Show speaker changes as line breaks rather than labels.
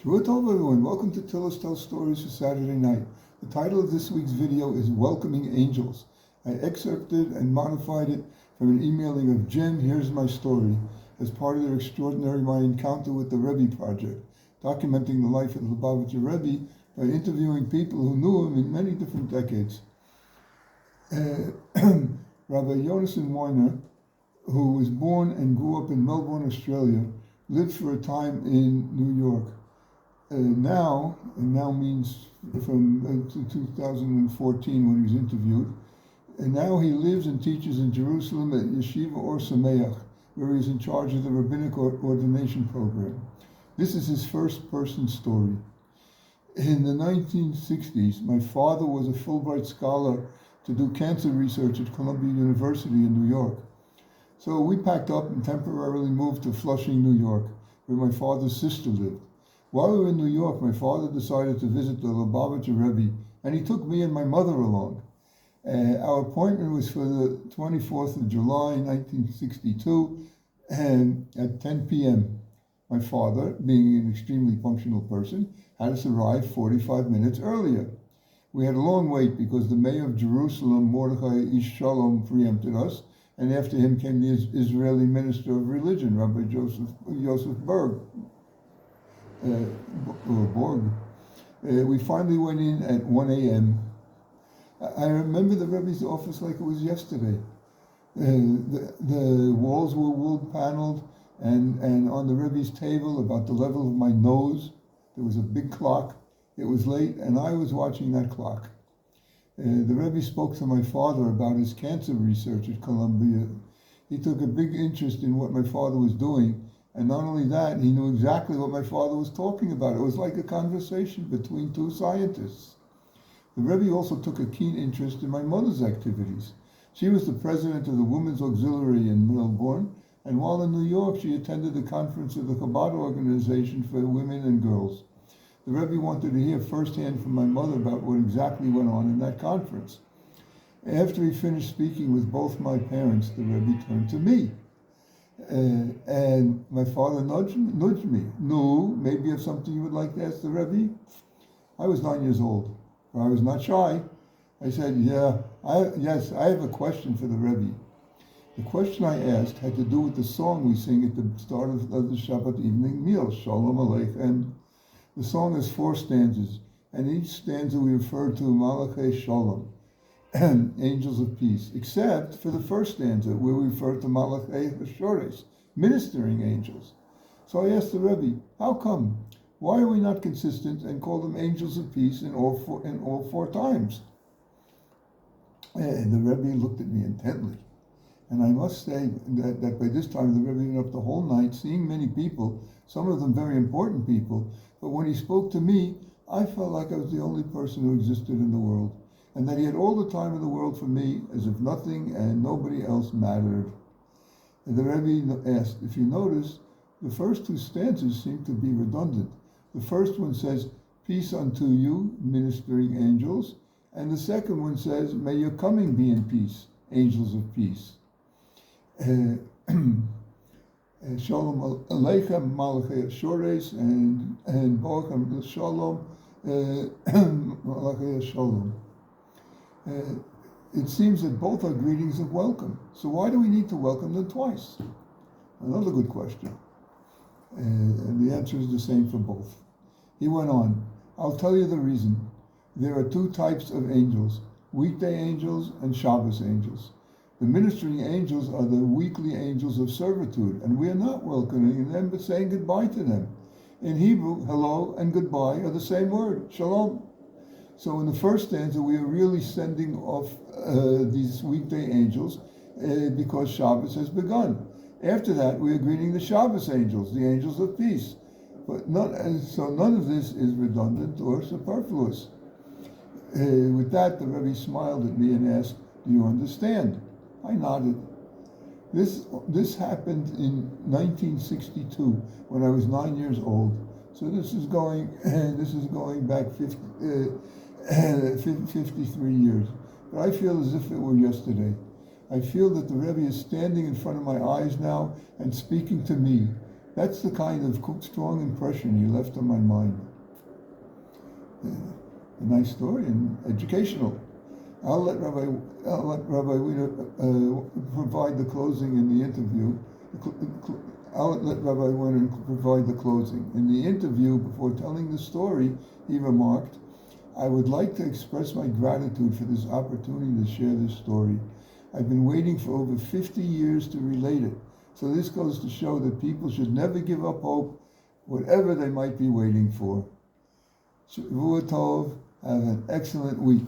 Shabbat Tov, everyone. Welcome to Tillis Tell Stories for Saturday night. The title of this week's video is Welcoming Angels. I excerpted and modified it from an emailing of Jim, Here's My Story, as part of their extraordinary My Encounter with the Rebbe project, documenting the life of the Lubavitcher Rebbe by interviewing people who knew him in many different decades. Rabbi Yonason Weiner, who was born and grew up in Melbourne, Australia, lived for a time in New York. Now means from 2014 when he was interviewed, and now he lives and teaches in Jerusalem at Yeshiva Or Sameach, where he is in charge of the rabbinic ordination program. This is his first-person story. In the 1960s, my father was a Fulbright scholar to do cancer research at Columbia University in New York. So we packed up and temporarily moved to Flushing, New York, where my father's sister lived. While we were in New York, my father decided to visit the Lubavitcher Rebbe, and he took me and my mother along. Our appointment was for the 24th of July, 1962, and at 10 p.m. My father, being an extremely punctual person, had us arrive 45 minutes earlier. We had a long wait because the mayor of Jerusalem, Mordechai Ish Shalom, preempted us, and after him came the Israeli Minister of Religion, Rabbi Joseph Berg. We finally went in at 1 a.m. I remember the Rebbe's office like it was yesterday. The walls were wood paneled, and on the Rebbe's table, about the level of my nose, there was a big clock. It was late, and I was watching that clock. The Rebbe spoke to my father about his cancer research at Columbia. He took a big interest in what my father was doing. And not only that, he knew exactly what my father was talking about. It was like a conversation between two scientists. The Rebbe also took a keen interest in my mother's activities. She was the president of the Women's Auxiliary in Melbourne, and while in New York, she attended the conference of the Chabad organization for women and girls. The Rebbe wanted to hear firsthand from my mother about what exactly went on in that conference. After he finished speaking with both my parents, the Rebbe turned to me. And my father nudged me. No, maybe you have something you would like to ask the Rebbe? I was 9 years old. I was not shy. I said, yes, I have a question for the Rebbe. The question I asked had to do with the song we sing at the start of the Shabbat evening meal, Shalom Alechem. The song has 4 stanzas, and each stanza we refer to Malachei Shalom, angels of peace, except for the first stanza, where we refer to Malachei Hashores, ministering angels. So I asked the Rebbe, how come? Why are we not consistent and call them angels of peace in all four times? And the Rebbe looked at me intently. And I must say that by this time the Rebbe went up the whole night, seeing many people, some of them very important people, but when he spoke to me, I felt like I was the only person who existed in the world, and that he had all the time in the world for me, as if nothing and nobody else mattered. And the Rebbe asked, if you notice, the first 2 stanzas seem to be redundant. The first one says, peace unto you, ministering angels, and the second one says, may your coming be in peace, angels of peace. Shalom Alechem, Malachei Hashores, and Bochum Shalom, Malachei Shalom. It seems that both are greetings of welcome. So why do we need to welcome them twice? Another good question. And the answer is the same for both. He went on, I'll tell you the reason. There are 2 types of angels, weekday angels and Shabbos angels. The ministering angels are the weekly angels of servitude, and we are not welcoming them but saying goodbye to them. In Hebrew, hello and goodbye are the same word, shalom. So in the first stanza, we are really sending off these weekday angels because Shabbos has begun. After that, we are greeting the Shabbos angels, the angels of peace. But none of this is redundant or superfluous. With that, the Rebbe smiled at me and asked, do you understand? I nodded. This happened in 1962 when I was 9 years old. So this is going back 53 years. But I feel as if it were yesterday. I feel that the Rebbe is standing in front of my eyes now and speaking to me. That's the kind of strong impression you left on my mind. A nice story and educational. I'll let Rabbi Wiener provide the closing in the interview. I'll let Rabbi Wiener provide the closing. In the interview, before telling the story, he remarked, "I would like to express my gratitude for this opportunity to share this story. I've been waiting for over 50 years to relate it. So this goes to show that people should never give up hope, whatever they might be waiting for." Shavua Tov, have an excellent week.